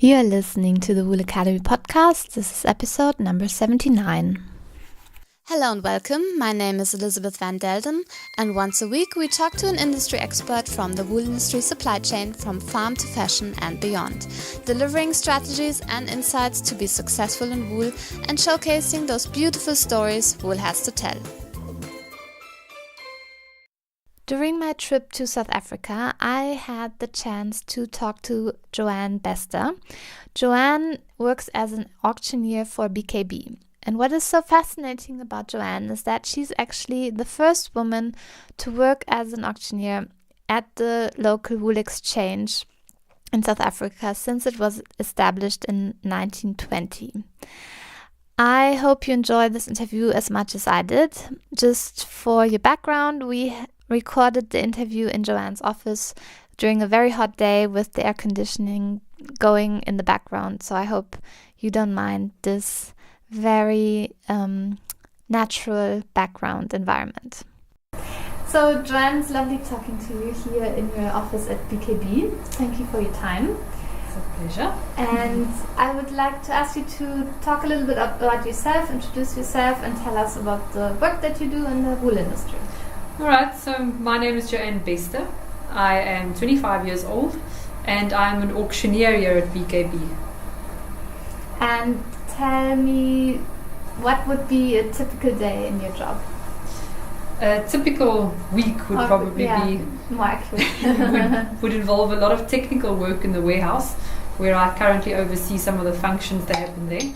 You are listening to the Wool Academy podcast. This is episode number 79. Hello and welcome. My name is Elisabeth van Delden, and once a week we talk to an industry expert from the wool industry supply chain from farm to fashion and beyond, delivering strategies and insights to be successful in wool and showcasing those beautiful stories wool has to tell. During my trip to South Africa, I had the chance to talk to Joanne Bester. Joanne works as an auctioneer for BKB. And what is so fascinating about Joanne is that she's actually the first woman to work as an auctioneer at the local wool exchange in South Africa since it was established in 1920. I hope you enjoyed this interview as much as I did. Just for your background, we recorded the interview in Joanne's office during a very hot day with the air conditioning going in the background. So I hope you don't mind this very natural background environment. So Joanne, it's lovely talking to you here in your office at BKB. Thank you for your time. It's a pleasure. And I would like to ask you to talk a little bit about yourself, introduce yourself and tell us about the work that you do in the wool industry. Alright, so my name is Joanne Bester. I am 25 years old and I'm an auctioneer here at BKB. And tell me, what would be a typical day in your job? A typical week would probably be more accurate. would involve a lot of technical work in the warehouse, where I currently oversee some of the functions that happen there.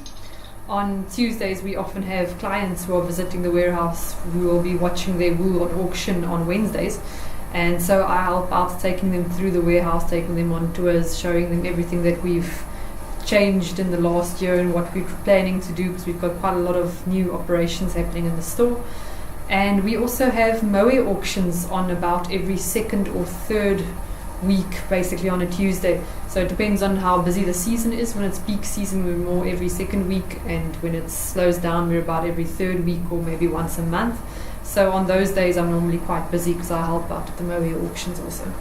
On Tuesdays we often have clients who are visiting the warehouse who will be watching their wool on auction on Wednesdays, and so I help out taking them through the warehouse, taking them on tours, showing them everything that we've changed in the last year and what we're planning to do, because we've got quite a lot of new operations happening in the store. And we also have moe auctions on about every second or third week, basically on a Tuesday. So it depends on how busy the season is. When it's peak season, we're more every second week, and when it slows down, we're about every third week or maybe once a month. So on those days I'm normally quite busy because I help out at the moe auctions also.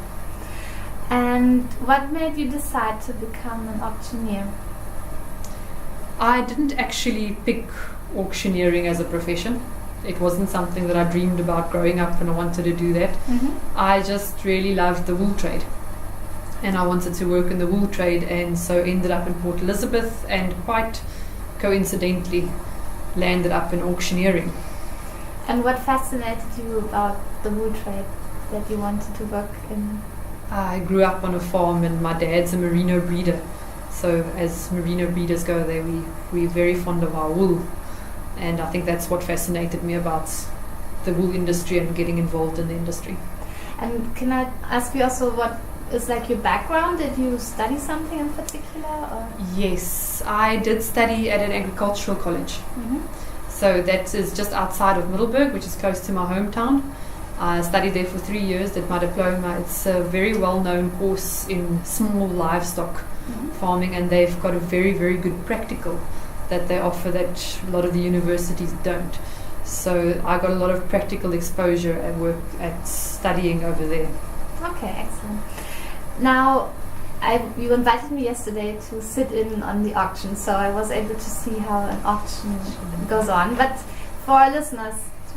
And what made you decide to become an auctioneer? I didn't actually pick auctioneering as a profession. It wasn't something that I dreamed about growing up and I wanted to do that. Mm-hmm. I just really loved the wool trade and I wanted to work in the wool trade, and so ended up in Port Elizabeth and quite coincidentally landed up in auctioneering. And what fascinated you about the wool trade that you wanted to work in? I grew up on a farm and my dad's a merino breeder. So as merino breeders go, we're very fond of our wool. And I think that's what fascinated me about the wool industry and getting involved in the industry. And can I ask you also what is like your background? Did you study something in particular? Or? Yes, I did study at an agricultural college. Mm-hmm. So that is just outside of Middelburg, which is close to my hometown. I studied there for 3 years, did my diploma. It's a very well-known course in small livestock farming, and they've got a very, very good practical that they offer that a lot of the universities don't. So I got a lot of practical exposure at work at studying over there. Okay, excellent. Now, you invited me yesterday to sit in on the auction, so I was able to see how an auction goes on. But for our listeners,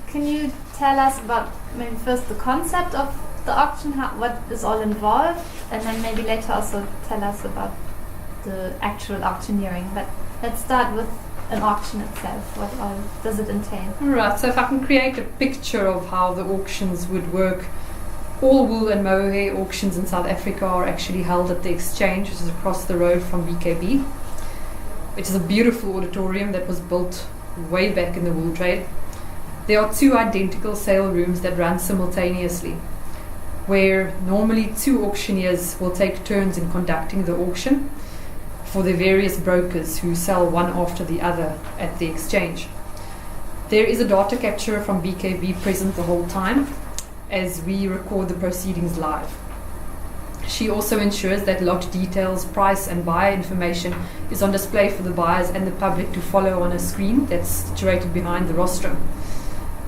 can you tell us about maybe first the concept of the auction, what is all involved, and then maybe later also tell us about the actual auctioneering. But let's start with an auction itself. What all does it entail? Right, so if I can create a picture of how the auctions would work, all wool and mohair auctions in South Africa are actually held at the exchange, which is across the road from BKB. It is a beautiful auditorium that was built way back in the wool trade. There are 2 identical sale rooms that run simultaneously, where normally 2 auctioneers will take turns in conducting the auction for the various brokers who sell one after the other at the exchange. There is a data capturer from BKB present the whole time as we record the proceedings live. She also ensures that lot details, price and buyer information is on display for the buyers and the public to follow on a screen that's situated behind the rostrum.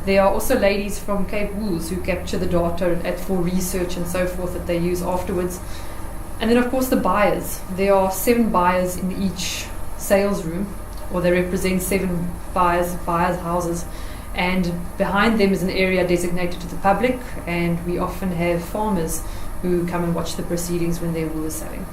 There are also ladies from Cape Wools who capture the data for research and so forth that they use afterwards. And then, of course, the buyers. There are 7 buyers in each sales room, or they represent 7 buyers' houses. And behind them is an area designated to the public, and we often have farmers who come and watch the proceedings when their wool is selling.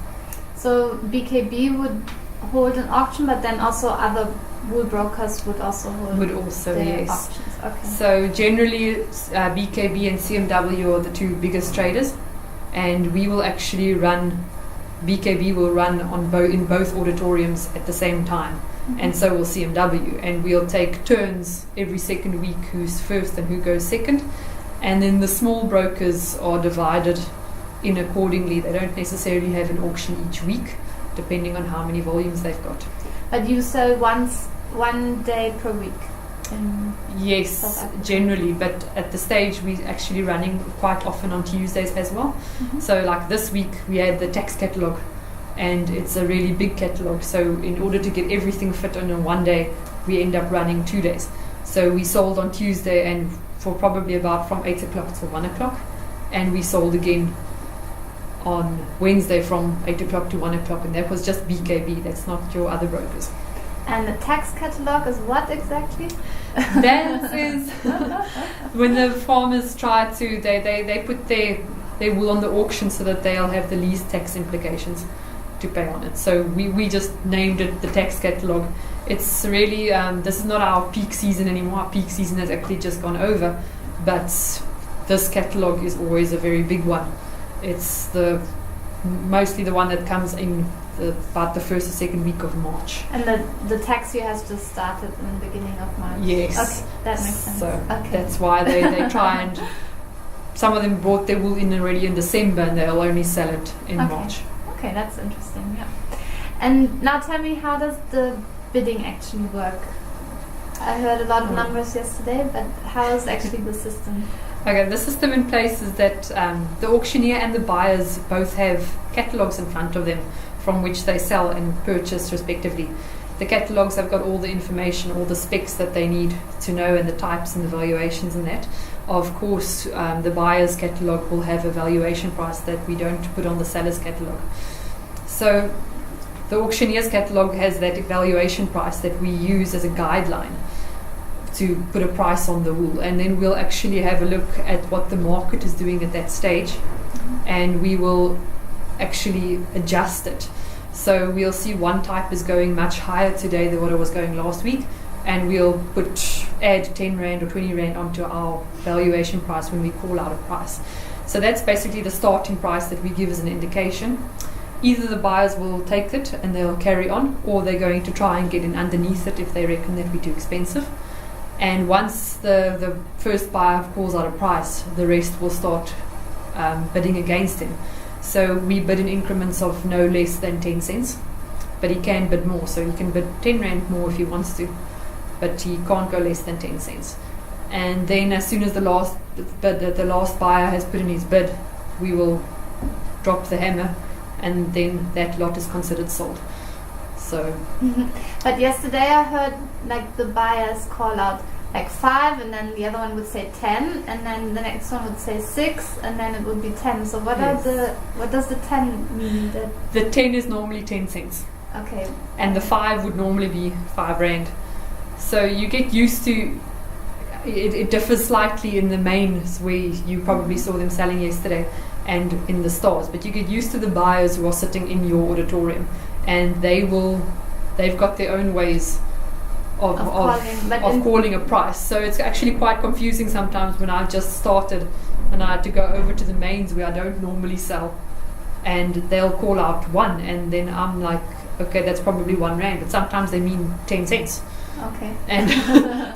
So BKB would hold an auction, but then also other wool brokers would also hold their yes. auctions. Okay. So generally, BKB and CMW are the 2 biggest traders, and we will actually run. BKB will run in both auditoriums at the same time, and so will CMW, and we'll take turns every second week who's first and who goes second, and then the small brokers are divided in accordingly. They don't necessarily have an auction each week, depending on how many volumes they've got. But you sell one day per week? Yes, generally, but at the stage we're actually running quite often on Tuesdays as well. So like this week we had the tax catalogue, and it's a really big catalogue, so in order to get everything fit on one day we end up running 2 days. So we sold on Tuesday and for probably about from 8 o'clock to 1 o'clock, and we sold again on Wednesday from 8 o'clock to 1 o'clock, and that was just BKB, that's not your other brokers. And the tax catalogue is what exactly? That is when the farmers try to, they put their wool on the auction so that they'll have the least tax implications to pay on it. So we just named it the tax catalogue. It's really, this is not our peak season anymore. Our peak season has actually just gone over, but this catalogue is always a very big one. It's mostly the one that comes in about the first or second week of March. And the tax year has just started in the beginning of March. Yes. Okay, that makes sense. So that's why they try and some of them brought their wool in already in December, and they'll only sell it in March. Okay, that's interesting. Yeah. And now tell me, how does the bidding actually work? I heard a lot of numbers yesterday, but how is actually the system? Okay, the system in place is that the auctioneer and the buyers both have catalogues in front of them from which they sell and purchase respectively. The catalogues have got all the information, all the specs that they need to know, and the types and the valuations and that. Of course, the buyer's catalogue will have a valuation price that we don't put on the seller's catalogue. So the auctioneer's catalogue has that valuation price that we use as a guideline to put a price on the wool, and then we'll actually have a look at what the market is doing at that stage, and we will actually adjust it. So we'll see one type is going much higher today than what it was going last week, and we'll add 10 Rand or 20 Rand onto our valuation price when we call out a price. So that's basically the starting price that we give as an indication. Either the buyers will take it and they'll carry on, or they're going to try and get in underneath it if they reckon that'd be too expensive. And once the first buyer calls out a price, the rest will start bidding against him. So we bid in increments of no less than 10 cents, but he can bid more. So he can bid 10 Rand more if he wants to, but he can't go less than 10 cents. And then as soon as the last buyer has put in his bid, we will drop the hammer, and then that lot is considered sold. So. But yesterday I heard like the buyers call out like 5, and then the other one would say 10, and then the next one would say 6, and then it would be 10. So what does the 10 mean? The 10 is normally 10 cents. Okay. And the 5 would normally be 5 Rand. So you get used to it differs slightly in the mains where you probably saw them selling yesterday, and in the stores, but you get used to the buyers who are sitting in your auditorium, and they've got their own ways of calling a price. So it's actually quite confusing sometimes when I just started and I had to go over to the mains where I don't normally sell, and they'll call out 1, and then I'm like, okay, that's probably 1 Rand, but sometimes they mean 10 cents. Okay. And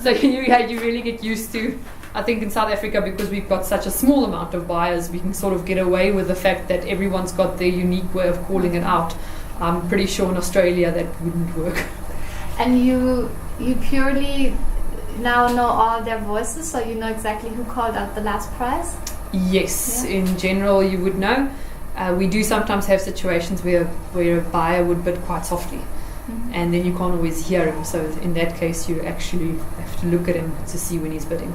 so you really get used to, I think in South Africa, because we've got such a small amount of buyers, we can sort of get away with the fact that everyone's got their unique way of calling it out. I'm pretty sure in Australia that wouldn't work. And you purely now know all their voices, so you know exactly who called out the last price? Yes, yeah. In general you would know. We do sometimes have situations where a buyer would bid quite softly. Mm-hmm. And then you can't always hear him, so in that case you actually have to look at him to see when he's bidding.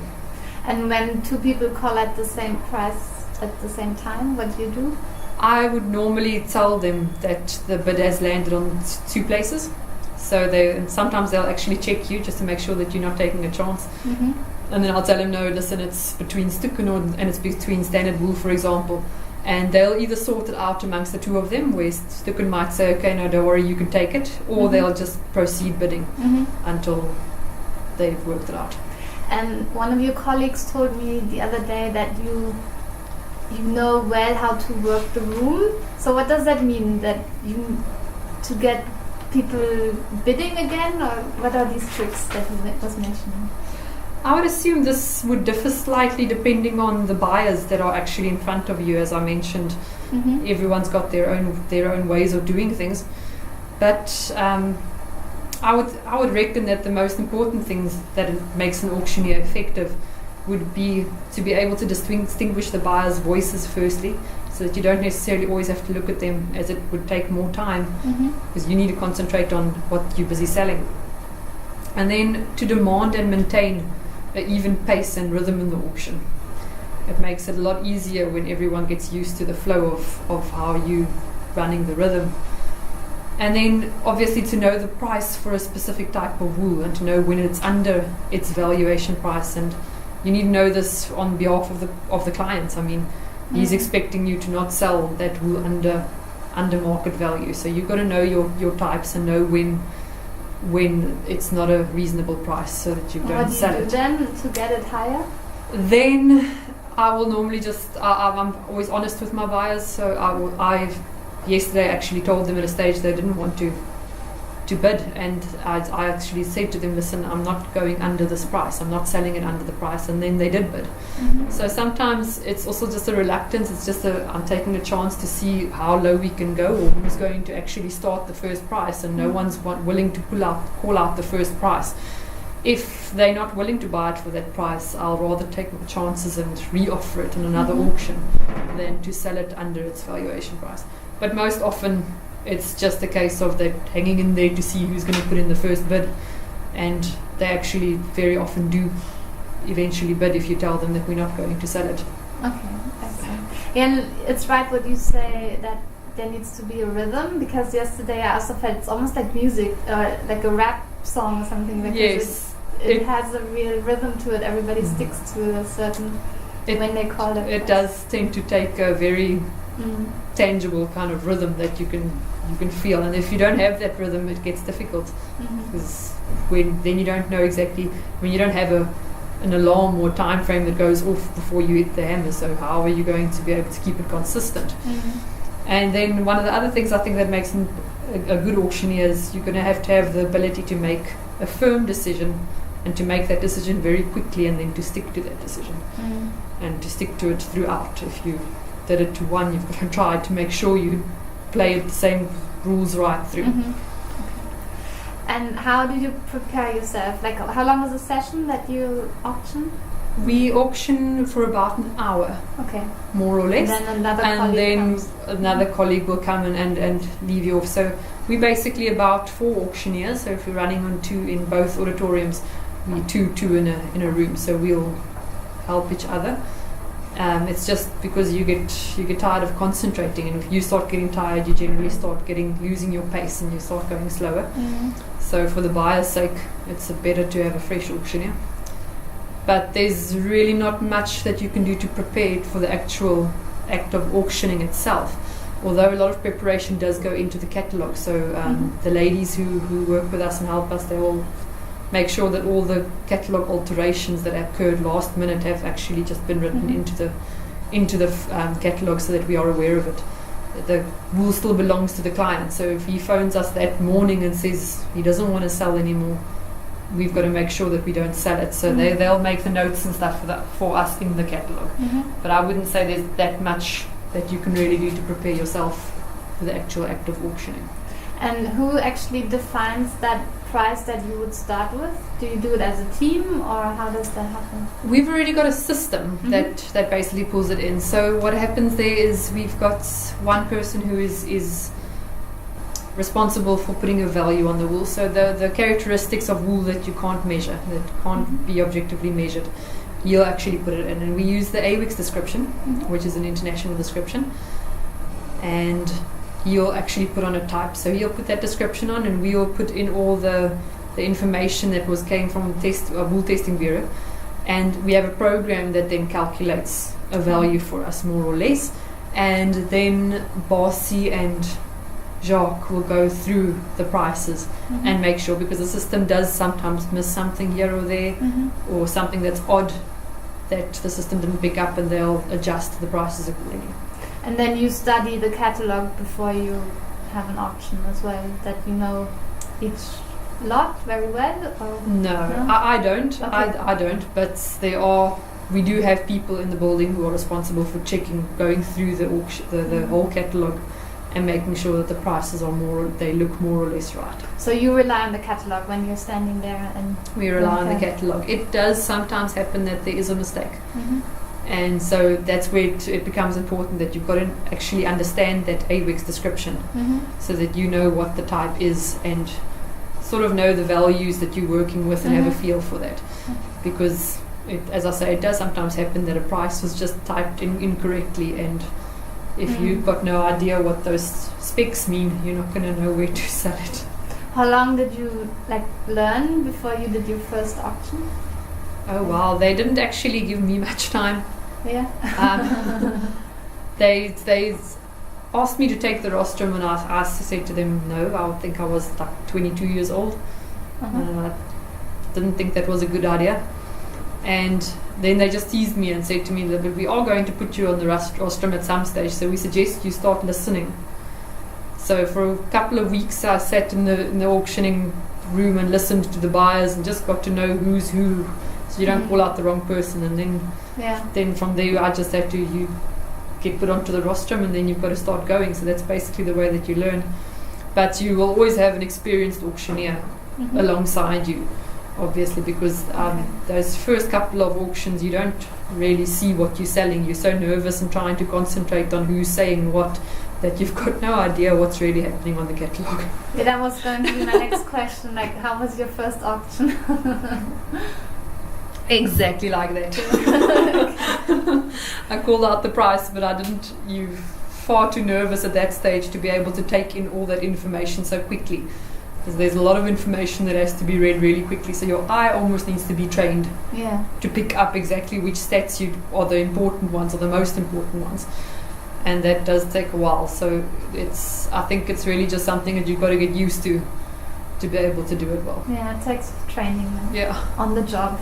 And when 2 people call at the same price at the same time, what do you do? I would normally tell them that the bid has landed on 2 places. So sometimes they'll actually check you just to make sure that you're not taking a chance. And then I'll tell them, no, listen, it's between stukken and it's between standard wool, for example. And they'll either sort it out amongst the 2 of them, where stukken might say, okay, no, don't worry, you can take it, or they'll just proceed bidding until they've worked it out. And one of your colleagues told me the other day that you know well how to work the room. So what does that mean? That you to get people bidding again, or what are these tricks that you was mentioning? I would assume this would differ slightly depending on the buyers that are actually in front of you. As I mentioned, everyone's got their own ways of doing things, but I would reckon that the most important things that makes an auctioneer effective would be to be able to distinguish the buyers' voices firstly, so that you don't necessarily always have to look at them, as it would take more time, because you need to concentrate on what you're busy selling. And then to demand and maintain an even pace and rhythm in the auction. It makes it a lot easier when everyone gets used to the flow of how you running the rhythm. And then obviously to know the price for a specific type of wool, and to know when it's under its valuation price. And you need to know this on behalf of the client. I mean, he's expecting you to not sell that wool under market value. So you've got to know your types and know when it's not a reasonable price, so that you don't sell it. What do you do then to get it higher? Then I will normally I'm always honest with my buyers. So yesterday I actually told them at a stage they didn't want to bid, and I actually said to them, listen, I'm not going under this price, I'm not selling it under the price, and then they did bid. So sometimes it's also just a reluctance, it's just I'm taking a chance to see how low we can go, or who's going to actually start the first price, and no one's willing to call out the first price. If they're not willing to buy it for that price, I'll rather take my chances and re-offer it in another auction than to sell it under its valuation price. But most often it's just a case of they're hanging in there to see who's going to put in the first bid, and they actually very often do eventually bid if you tell them that we're not going to sell it. Okay, excellent. And it's right what you say, that there needs to be a rhythm, because yesterday I also felt it's almost like music, like a rap song or something. Because yes. It has a real rhythm to it. Everybody sticks to a certain when they call it. It does tend to take a very tangible kind of rhythm that you can feel, and if you don't have that rhythm, it gets difficult, because then you don't know exactly, when you don't have an alarm or time frame that goes off before you hit the hammer, so how are you going to be able to keep it consistent? And then one of the other things I think that makes a good auctioneer is you're going to have the ability to make a firm decision, and to make that decision very quickly, and then to stick to that decision and to stick to it throughout. If you did it to one, you've got to try to make sure you play the same rules right through. Okay. And how do you prepare yourself? Like, how long is a session that you auction? We auction for about an hour, more or less, and then another colleague will come and leave you off. So we're basically about 4 auctioneers. So if you're running on 2 in both auditoriums, we two in a room. So we'll help each other. It's just because you get tired of concentrating, and if you start getting tired, you generally start losing your pace, and you start going slower. So for the buyer's sake, it's better to have a fresh auctioneer. But there's really not much that you can do to prepare for the actual act of auctioning itself, although a lot of preparation does go into the catalogue. So the ladies who work with us and help us, they all make sure that all the catalogue alterations that occurred last minute have actually just been written into the catalogue, so that we are aware of it. The wool still belongs to the client, so if he phones us that morning and says he doesn't want to sell anymore, we've got to make sure that we don't sell it. So they'll make the notes and stuff for us in the catalogue. But I wouldn't say there's that much that you can really do to prepare yourself for the actual act of auctioning. And who actually defines that price that you would start with? Do you do it as a team, or how does that happen? We've already got a system that basically pulls it in. So what happens there is we've got one person who is responsible for putting a value on the wool. So the characteristics of wool that you can't measure, that can't be objectively measured, you'll actually put it in. And we use the AWIX description, which is an international description. and he'll actually put on a type. So he'll put that description on, and we'll put in all the information that came from wool testing bureau, and we have a program that then calculates a value for us, more or less, and then Barcy and Jacques will go through the prices and make sure, because the system does sometimes miss something here or there, or something that's odd that the system didn't pick up, and they'll adjust the prices accordingly. And then you study the catalog before you have an auction as well, that you know each lot very well? Or no? I don't. Okay. I don't. But we do have people in the building who are responsible for checking, going through the auction, the whole catalog, and making sure that the prices they look more or less right. So you rely on the catalog when you're standing there, and we rely on the catalog. It does sometimes happen that there is a mistake. And so that's where it becomes important that you've got to actually understand that AWEX description, so that you know what the type is and sort of know the values that you're working with and have a feel for that. Because, as I say, it does sometimes happen that a price was just typed in incorrectly, and if you've got no idea what those specs mean, you're not going to know where to sell it. How long did you learn before you did your first auction? Oh wow, they didn't actually give me much time. Yeah. They asked me to take the rostrum, and I said to them no. I think I was 22 years old. Didn't think that was a good idea. And then they just teased me and said to me that we are going to put you on the rostrum at some stage, so we suggest you start listening. So for a couple of weeks I sat in the auctioning room and listened to the buyers and just got to know who's who, so you don't call out the wrong person. And then from there I just had to get put onto the rostrum, and then you've got to start going. So that's basically the way that you learn. But you will always have an experienced auctioneer alongside you, obviously, because those first couple of auctions you don't really see what you're selling. You're so nervous and trying to concentrate on who's saying what that you've got no idea what's really happening on the catalogue. Yeah, that was going to be my next question, how was your first auction? Exactly like that. I called out the price, but I didn't. You're far too nervous at that stage to be able to take in all that information so quickly, because there's a lot of information that has to be read really quickly, so your eye almost needs to be trained to pick up exactly which stats are the important ones or the most important ones, and that does take a while. So I think it's really just something that you've got to get used to be able to do it well. Yeah, it takes training on the job.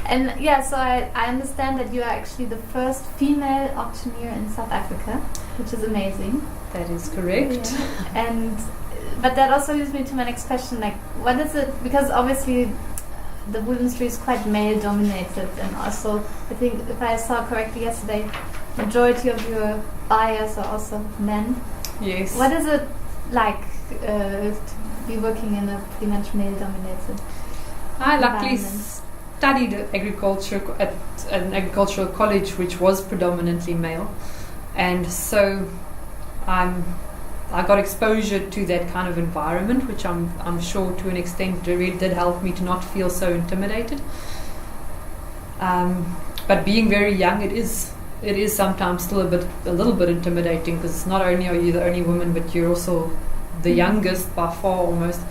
And so I understand that you are actually the first female auctioneer in South Africa, which is amazing. That is correct. Yeah. But that also leads me to my next question, what is it, because obviously the wool industry is quite male dominated, and also I think, if I saw correctly yesterday, majority of your buyers are also men. Yes. What is it like to be working in a pretty much male dominated I luckily studied agriculture at an agricultural college which was predominantly male, and so I got exposure to that kind of environment, which I'm sure to an extent really did help me to not feel so intimidated. But being very young, it is sometimes still a little bit intimidating, because not only are you the only woman, but you're also the youngest by far almost.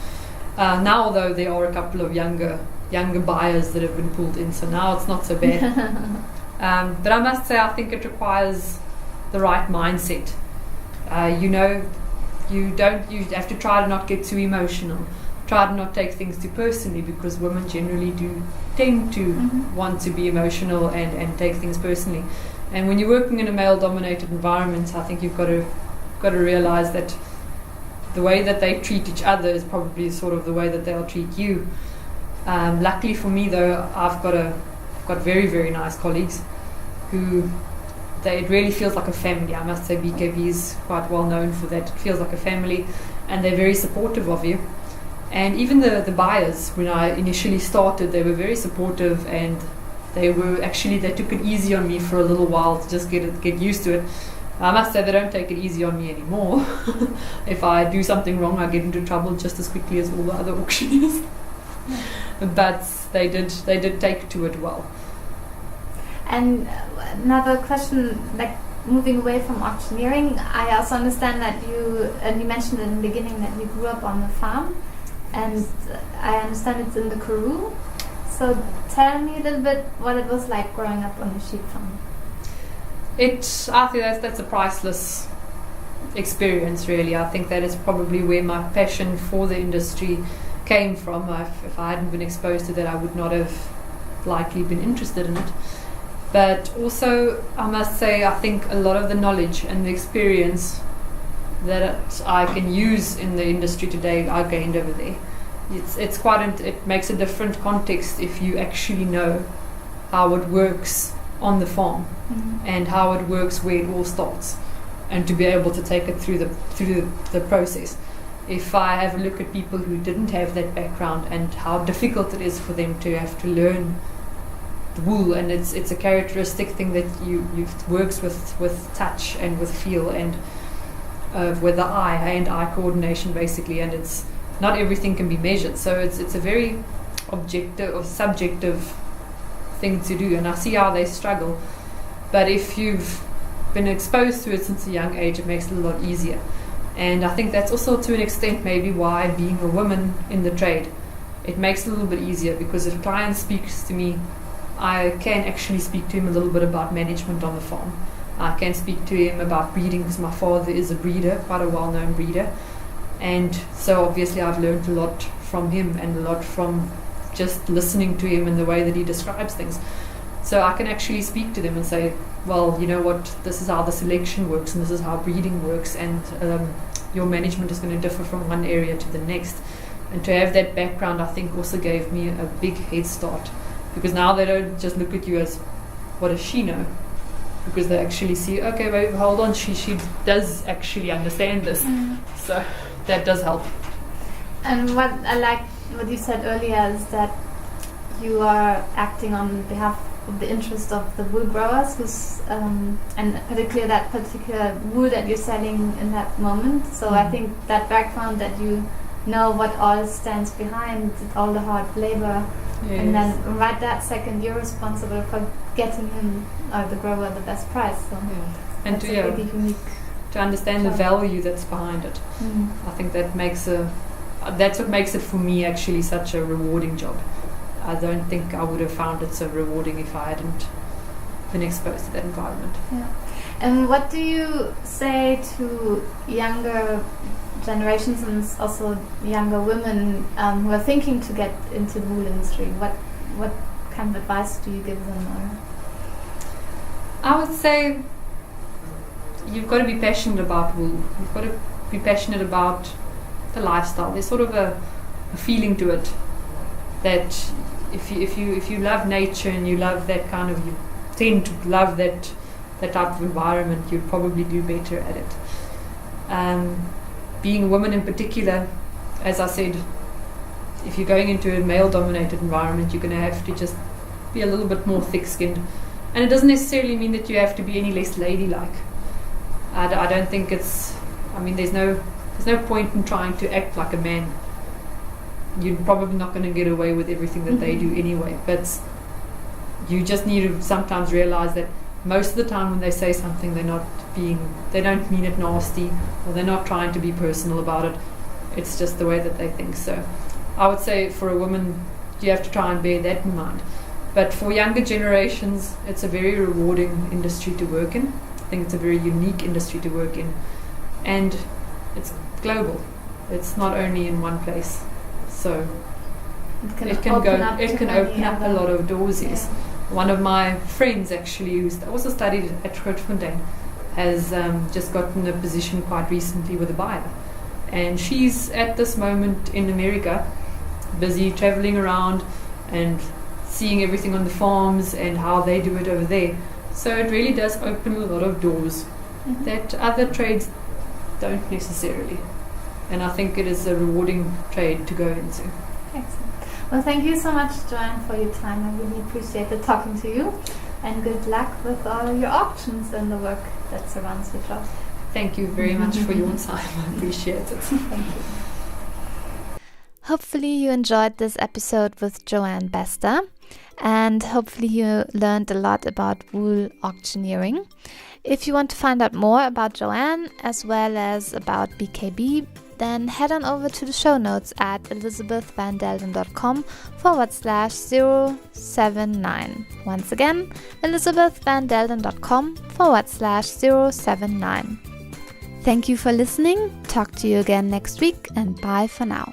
Now though, there are a couple of younger buyers that have been pulled in, so now it's not so bad. But I must say, I think it requires the right mindset. You have to try to not get too emotional, try to not take things too personally, because women generally do tend to want to be emotional and take things personally. And when you're working in a male-dominated environment, I think you've got to realize that the way that they treat each other is probably sort of the way that they'll treat you. Luckily for me, though, I've got very, very nice colleagues who. It really feels like a family. I must say BKB is quite well known for that. It feels like a family, and they're very supportive of you. And even the buyers, when I initially started, they were very supportive, and they took it easy on me for a little while to just get used to it. I must say they don't take it easy on me anymore. If I do something wrong, I get into trouble just as quickly as all the other auctioneers. But they did take to it well. And another question, moving away from auctioneering, I also understand that you mentioned in the beginning that you grew up on the farm, and I understand it's in the Karoo. So tell me a little bit what it was like growing up on the sheep farm. I think that's a priceless experience, really. I think that is probably where my passion for the industry came from. If I hadn't been exposed to that, I would not have likely been interested in it. But also, I must say, I think a lot of the knowledge and the experience that I can use in the industry today, I gained over there. It makes a different context if you actually know how it works on the farm and how it works where it all starts, and to be able to take it through the process. If I have a look at people who didn't have that background and how difficult it is for them to have to learn the wool, and it's a characteristic thing that you works with touch and with feel and with the hand eye coordination basically, and it's not everything can be measured, so it's a very objective or subjective thing to do, and I see how they struggle. But if you've been exposed to it since a young age, it makes it a lot easier. And I think that's also to an extent maybe why being a woman in the trade, it makes it a little bit easier, because if a client speaks to me, I can actually speak to him a little bit about management on the farm. I can speak to him about breeding, because my father is a breeder, quite a well-known breeder. And so obviously I've learned a lot from him, and a lot from just listening to him and the way that he describes things. So I can actually speak to them and say, well, you know what, this is how the selection works, and this is how breeding works, and your management is going to differ from one area to the next. And to have that background, I think, also gave me a big head start, because now they don't just look at you as, what does she know? Because they actually see, okay, wait, hold on, she does actually understand this. So that does help. And what I like what you said earlier is that you are acting on behalf of the interest of the wool growers, and particularly that particular wool that you're selling in that moment. So I think that background, that you know what all stands behind all the hard labor, and then right that second you're responsible for getting him or the grower the best price. So and that's a really unique to understand job. the value that's behind it. I think that's what makes it for me actually such a rewarding job. I don't think I would have found it so rewarding if I hadn't been exposed to that environment. Yeah. And what do you say to younger generations and also younger women who are thinking to get into the wool industry? What kind of advice do you give them? Or? I would say you've got to be passionate about wool. You've got to be passionate about the lifestyle. There's sort of a feeling to it that if you love nature and you love that kind of, you tend to love that type of environment, you'll probably do better at it. Being a woman in particular, as I said, if you're going into a male-dominated environment, you're going to have to just be a little bit more thick-skinned, and it doesn't necessarily mean that you have to be any less ladylike. I don't think it's. I mean, there's no point in trying to act like a man. You're probably not going to get away with everything that they do anyway. But you just need to sometimes realize that most of the time when they say something, they don't mean it nasty, or they're not trying to be personal about it. It's just the way that they think. So I would say for a woman, you have to try and bear that in mind. But for younger generations, it's a very rewarding industry to work in. I think it's a very unique industry to work in. And it's global. It's not only in one place. So it can open up a lot of doors. Yes. One of my friends actually, who also studied at Grootfontein, has just gotten a position quite recently with a buyer. And she's at this moment in America, busy traveling around and seeing everything on the farms and how they do it over there. So it really does open a lot of doors that other trades don't necessarily. And I think it is a rewarding trade to go into. Excellent. Well, thank you so much, Joanne, for your time. I really appreciated talking to you. And good luck with all your auctions and the work that surrounds your job. Thank you very much for your time. I appreciate it. Thank you. Hopefully you enjoyed this episode with Joanne Bester. and hopefully you learned a lot about wool auctioneering. If you want to find out more about Joanne as well as about BKB, then head on over to the show notes at elisabethvandelden.com/079. Once again, elisabethvandelden.com/079. Thank you for listening. Talk to you again next week, and bye for now.